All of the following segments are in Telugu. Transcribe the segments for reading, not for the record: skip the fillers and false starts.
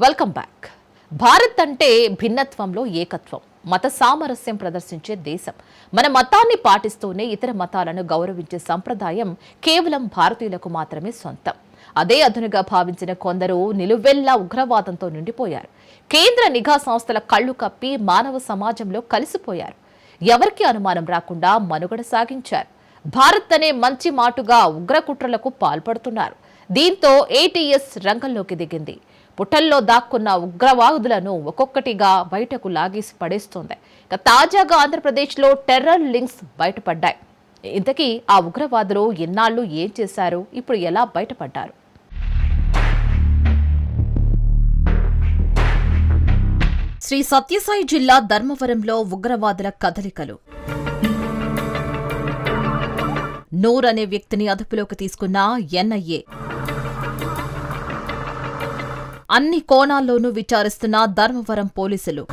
Welcome back. భారత్ అంటే భిన్నత్వంలో ఏకత్వం, మత సామరస్యం ప్రదర్శించే దేశం. మన మతాన్ని పాటిస్తూనే ఇతర మతాలను గౌరవించే సంప్రదాయం కేవలం భారతీయులకు మాత్రమే సొంతం. అదే అదునుగా భావించిన కొందరు నిలువెల్లా ఉగ్రవాదంతో నిండిపోయారు. కేంద్ర నిఘా సంస్థల కళ్లు కప్పి మానవ సమాజంలో కలిసిపోయారు. ఎవరికి అనుమానం రాకుండా మనుగడ సాగించారు. భారత్ అనే మంచి మాటుగా ఉగ్రకుట్రలకు పాల్పడుతున్నారు. దీంతో ఏటీఎస్ రంగంలోకి దిగింది. పుటల్లో దాక్కున్న ఉగ్రవాదులను ఒక్కొక్కటిగా బయటకు లాగేసి పడేస్తోంది. తాజాగా ఆంధ్రప్రదేశ్లో టెర్రర్ లింక్స్ బయటపడ్డాయి. ఇంతకీ ఆ ఉగ్రవాదులు ఎన్నాళ్ళు ఏం చేశారు, ఇప్పుడు ఎలా బయటపడ్డారు? శ్రీ సత్యసాయి జిల్లా ధర్మవరంలో ఉగ్రవాదుల కదలికలు. నూర్ అనే వ్యక్తిని అదుపులోకి తీసుకున్న ఎన్ఐఏ. అన్ని కోణాల్లోనూ విచారిస్తున్న ధర్మవరం పోలీసులు.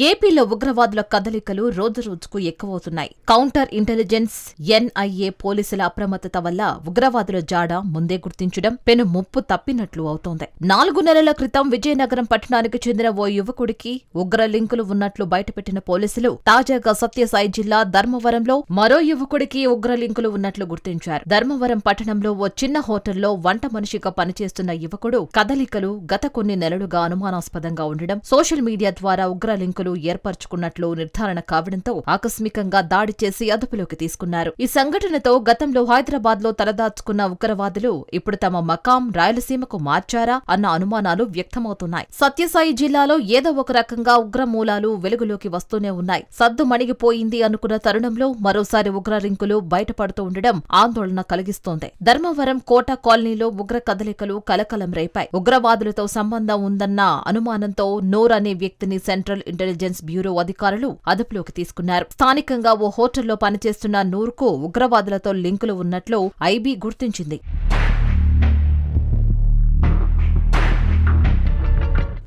ఏపీలో ఉగ్రవాదుల కదలికలు రోజురోజుకు ఎక్కువవుతున్నాయి. కౌంటర్ ఇంటెలిజెన్స్ ఎన్ఐఏ పోలీసుల అప్రమత్తత వల్ల ఉగ్రవాదుల జాడ ముందే గుర్తించడం పెను ముప్పు తప్పినట్లు అవుతోంది. 4 నెలల క్రితం విజయనగరం పట్టణానికి చెందిన ఓ యువకుడికి ఉగ్ర లింకులు ఉన్నట్లు బయటపెట్టిన పోలీసులు తాజాగా సత్యసాయి జిల్లా ధర్మవరంలో మరో యువకుడికి ఉగ్ర లింకులు ఉన్నట్లు గుర్తించారు. ధర్మవరం పట్టణంలో ఓ చిన్న హోటల్లో వంట మనిషిగా పనిచేస్తున్న యువకుడు కదలికలు గత కొన్ని నెలలుగా అనుమానాస్పదంగా ఉండడం, సోషల్ మీడియా ద్వారా ఉగ్ర లింకులు ఏర్పరచుకున్నట్లు నిర్ధారణ కావడంతో ఆకస్మికంగా దాడి చేసి అదుపులోకి తీసుకున్నారు. ఈ సంఘటనతో గతంలో హైదరాబాద్ లో తలదాచుకున్న ఉగ్రవాదులు ఇప్పుడు తమ మకాం రాయలసీమకు మార్చారా అన్న అనుమానాలు వ్యక్తమవుతున్నాయి. సత్యసాయి జిల్లాలో ఏదో ఒక రకంగా ఉగ్ర మూలాలు వెలుగులోకి వస్తూనే ఉన్నాయి. సద్దు మణిగిపోయింది అనుకున్న తరుణంలో మరోసారి ఉగ్ర లింకులు బయటపడుతూ ఉండడం ఆందోళన కలిగిస్తోంది. ధర్మవరం కోట కాలనీలో ఉగ్ర కదలికలు కలకలం రేపాయి. ఉగ్రవాదులతో సంబంధం ఉందన్న అనుమానంతో నూర్ అనే వ్యక్తిని సెంట్రల్ ఇంటెలిజెన్స్ బ్యూరో అధికారులు అదుపులోకి తీసుకున్నారు. స్థానికంగా ఓ హోటల్లో పనిచేస్తున్న నూర్కు ఉగ్రవాదులతో లింకులు ఉన్నట్లు ఐబీ గుర్తించింది.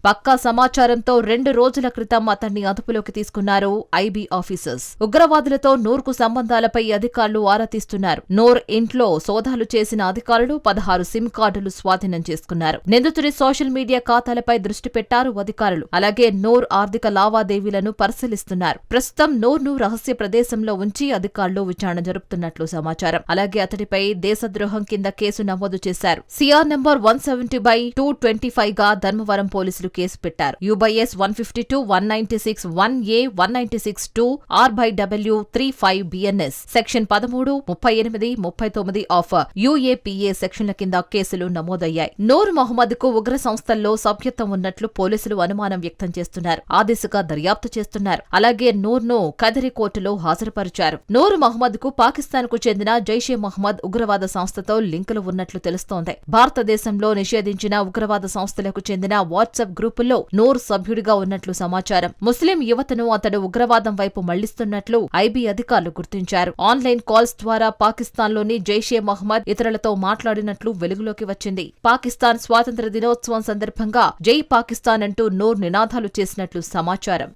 పక్కా సమాచారంతో 2 రోజుల క్రితం అతన్ని అదుపులోకి తీసుకున్నారు ఐబీ ఆఫీసర్స్. ఉగ్రవాదులతో నూర్కు సంబంధాలపై అధికారులు ఆరా తీస్తున్నారు. నూర్ ఇంట్లో సోదాలు చేసిన అధికారులు 16 సిమ్ కార్డులు స్వాధీనం చేసుకున్నారు. నిందితుడి సోషల్ మీడియా ఖాతాలపై దృష్టి పెట్టారు అధికారులు. అలాగే నూర్ ఆర్థిక లావాదేవీలను పరిశీలిస్తున్నారు. ప్రస్తుతం నూర్ను రహస్య ప్రదేశంలో ఉంచి అధికారులు విచారణ జరుపుతున్నట్లు సమాచారం. అలాగే అతడిపై దేశద్రోహం కింద కేసు నమోదు చేశారు. సిఆర్ నంబర్ 170/225 గా ధర్మవరం పోలీసులు కేసు పెట్టారు. యుబైఎస్ 152, 196, 1A, 196 2, R/W 35 BNS section 13, 38, 39 of UAPA సెక్షన్ల కింద కేసులు నమోదయ్యాయి. నూర్ మహమ్మద్ కు ఉగ్ర సంస్థల్లో సభ్యత్వం ఉన్నట్లు పోలీసులు అనుమానం వ్యక్తం చేస్తున్నారు. ఆ దిశగా దర్యాప్తు చేస్తున్నారు. అలాగే నూర్ ను కదిరి కోర్టులో హాజరుపరిచారు. నూర్ మహమ్మద్ కు పాకిస్తాన్ కు చెందిన జైషే మహమ్మద్ ఉగ్రవాద సంస్థతో లింకులు ఉన్నట్లు తెలుస్తోంది. భారతదేశంలో నిషేధించిన ఉగ్రవాద సంస్థలకు చెందిన వాట్సాప్ గ్రూపుల్లో నూర్ సభ్యుడిగా ఉన్నట్లు సమాచారం. ముస్లిం యువతను అతడు ఉగ్రవాదం వైపు మళ్లిస్తున్నట్లు ఐబీ అధికారులు గుర్తించారు. ఆన్లైన్ కాల్స్ ద్వారా పాకిస్తాన్లోని జైషే మహమ్మద్ ఇతరులతో మాట్లాడినట్లు వెలుగులోకి వచ్చింది. పాకిస్తాన్ స్వాతంత్ర్య దినోత్సవం సందర్భంగా జై పాకిస్తాన్ అంటూ నూర్ నినాదాలు చేసినట్లు సమాచారం.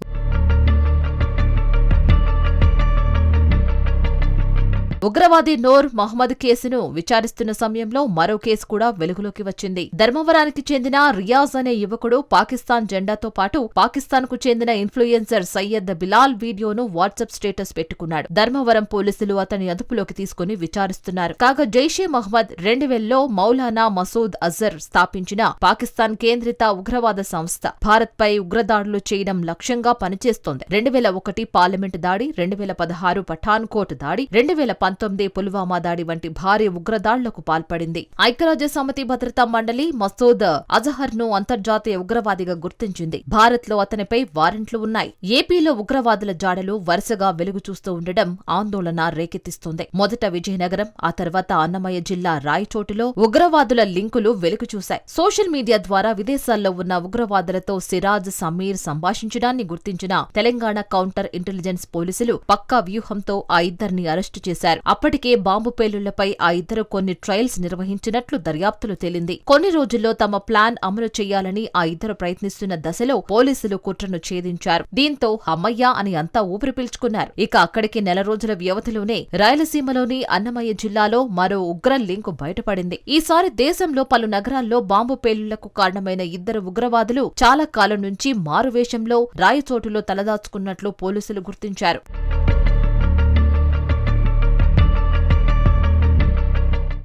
ఉగ్రవాది నూర్ మహమ్మద్ కేసును విచారిస్తున్న సమయంలో మరో కేసు కూడా వెలుగులోకి వచ్చింది. ధర్మవరానికి చెందిన రియాజ్ అనే యువకుడు పాకిస్తాన్ జెండాతో పాటు పాకిస్తాన్ కు చెందిన ఇన్ఫ్లుయెన్సర్ సయ్యద్ బిలాల్ వీడియోను వాట్సాప్ స్టేటస్ పెట్టుకున్నాడు. ధర్మవరం పోలీసులు అతని అదుపులోకి తీసుకుని విచారిస్తున్నారు. కాగా జైషే మహమ్మద్ 2000లో మౌలానా మసూద్ అజర్ స్థాపించిన పాకిస్తాన్ కేంద్రిత ఉగ్రవాద సంస్థ భారత్పై ఉగ్రదాడులు చేయడం లక్ష్యంగా పనిచేస్తోంది. 2001 పార్లమెంటు దాడి, 2016 పఠాన్కోట్ దాడి, 2019 పుల్వామా దాడి వంటి భారీ ఉగ్రదాడులకు పాల్పడింది. ఐక్యరాజ్య సమితి భద్రతా మండలి మసూద్ అజహర్ ను అంతర్జాతీయ ఉగ్రవాదిగా గుర్తించింది. భారత్ లో అతనిపై వారెంట్లు ఉన్నాయి. ఏపీలో ఉగ్రవాదుల జాడలు వరుసగా వెలుగు చూస్తూ ఉండడం ఆందోళన రేకెత్తిస్తోంది. మొదట విజయనగరం, ఆ తర్వాత అన్నమయ్య జిల్లా రాయచోటులో ఉగ్రవాదుల లింకులు వెలుగు చూశాయి. సోషల్ మీడియా ద్వారా విదేశాల్లో ఉన్న ఉగ్రవాదులతో సిరాజ్, సమీర్ సంభాషించడాన్ని గుర్తించిన తెలంగాణ కౌంటర్ ఇంటెలిజెన్స్ పోలీసులు పక్కా వ్యూహంతో ఆ ఇద్దరిని అరెస్టు చేశారు. చెప్పారు. అప్పటికే బాంబు పేలుళ్లపై ఆ ఇద్దరు కొన్ని ట్రయల్స్ నిర్వహించినట్లు దర్యాప్తులో తేలింది. కొన్ని రోజుల్లో తమ ప్లాన్ అమలు చేయాలని ఆ ఇద్దరు ప్రయత్నిస్తున్న దశలో పోలీసులు కుట్రను ఛేదించారు. దీంతో అమ్మయ్య అని అంతా ఊపిరి పీల్చుకున్నారు. ఇక అక్కడికి నెల రోజుల వ్యవధిలోనే రాయలసీమలోని అన్నమయ్య జిల్లాలో మరో ఉగ్ర లింకు బయటపడింది. ఈసారి దేశంలో పలు నగరాల్లో బాంబు పేలుళ్లకు కారణమైన ఇద్దరు ఉగ్రవాదులు చాలా కాలం నుంచి మారువేషంలో రాయచోటులో తలదాచుకున్నట్లు పోలీసులు గుర్తించారు.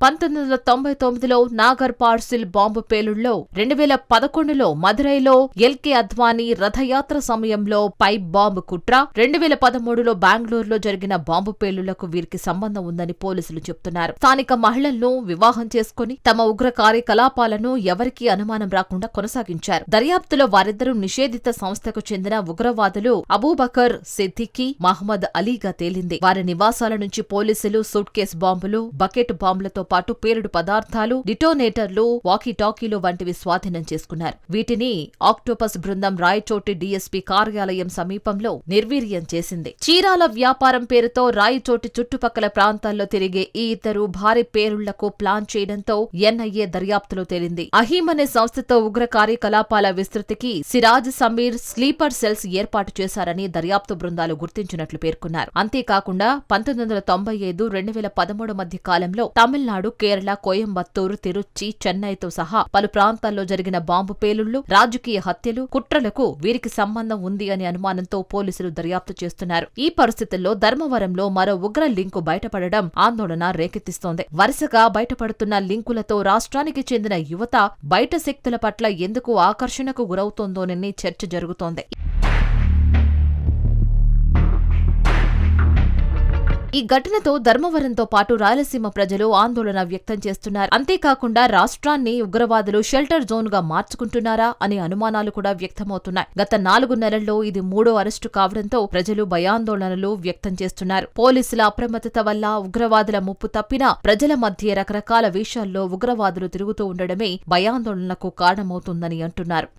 1999లో నాగర్ పార్సిల్ బాంబు పేలుళ్లో, 2011లో మదురైలో ఎల్కే అద్వానీ రథయాత్ర సమయంలో పైప్ బాంబు కుట్ర, 2013లో బెంగళూరులో జరిగిన బాంబు పేలుళ్లకు వీరికి సంబంధం ఉందని పోలీసులు చెబుతున్నారు. స్థానిక మహిళలను వివాహం చేసుకుని తమ ఉగ్ర కార్యకలాపాలను ఎవరికీ అనుమానం రాకుండా కొనసాగించారు. దర్యాప్తులో వారిద్దరూ నిషేధిత సంస్థకు చెందిన ఉగ్రవాదులు అబూబకర్ సిద్దికీ, మహ్మద్ అలీగా తేలింది. వారి నివాసాల నుంచి పోలీసులు సూట్ కేస్ బాంబులు, బకెట్ బాంబులతో పాటు పేలుడు పదార్థాలు, డిటోనేటర్లు, వాకీటాకీలు వంటివి స్వాధీనం చేసుకున్నారు. వీటిని ఆక్టోపస్ బృందం రాయచోటి డీఎస్పీ కార్యాలయం సమీపంలో నిర్వీర్యం చేసింది. చీరాల వ్యాపారం పేరుతో రాయచోటి చుట్టుపక్కల ప్రాంతాల్లో తిరిగే ఈ ఇద్దరు భారీ పేలుళ్లకు ప్లాన్ చేయడంతో ఎన్ఐఏ దర్యాప్తులో తేలింది. అహీం అనే సంస్థతో ఉగ్ర కార్యకలాపాల విస్తృతికి సిరాజ్ సమీర్ స్లీపర్ సెల్స్ ఏర్పాటు చేశారని దర్యాప్తు బృందాలు గుర్తించినట్లు పేర్కొన్నారు. అంతేకాకుండా 1995, 2013 మధ్య కాలంలో తమిళనాడు, కేరళ, కోయంబత్తూరు, తిరుచి, చెన్నైతో సహా పలు ప్రాంతాల్లో జరిగిన బాంబు పేలుళ్లు, రాజకీయ హత్యలు, కుట్రలకు వీరికి సంబంధం ఉంది అనే అనుమానంతో పోలీసులు దర్యాప్తు చేస్తున్నారు. ఈ పరిస్థితుల్లో ధర్మవరంలో మరో ఉగ్ర లింకు బయటపడడం ఆందోళన రేకెత్తిస్తోంది. వరుసగా బయటపడుతున్న లింకులతో రాష్ట్రానికి చెందిన యువత బయట శక్తుల పట్ల ఎందుకు ఆకర్షణకు గురవుతోందోనని చర్చ జరుగుతోంది. ఈ ఘటనతో ధర్మవరంతో పాటు రాయలసీమ ప్రజలు ఆందోళన వ్యక్తం చేస్తున్నారు. అంతేకాకుండా రాష్ట్రాన్ని ఉగ్రవాదులు షెల్టర్ జోన్ గా మార్చుకుంటున్నారా అనే అనుమానాలు కూడా వ్యక్తమవుతున్నాయి. గత 4 నెలల్లో ఇది 3వ అరెస్టు కావడంతో ప్రజలు భయాందోళనలు వ్యక్తం చేస్తున్నారు. పోలీసుల అప్రమత్తత వల్ల ఉగ్రవాదుల ముప్పు తప్పినా ప్రజల మధ్య రకరకాల విషయాల్లో ఉగ్రవాదులు తిరుగుతూ ఉండడమే భయాందోళనకు కారణమవుతుందని అంటున్నారు.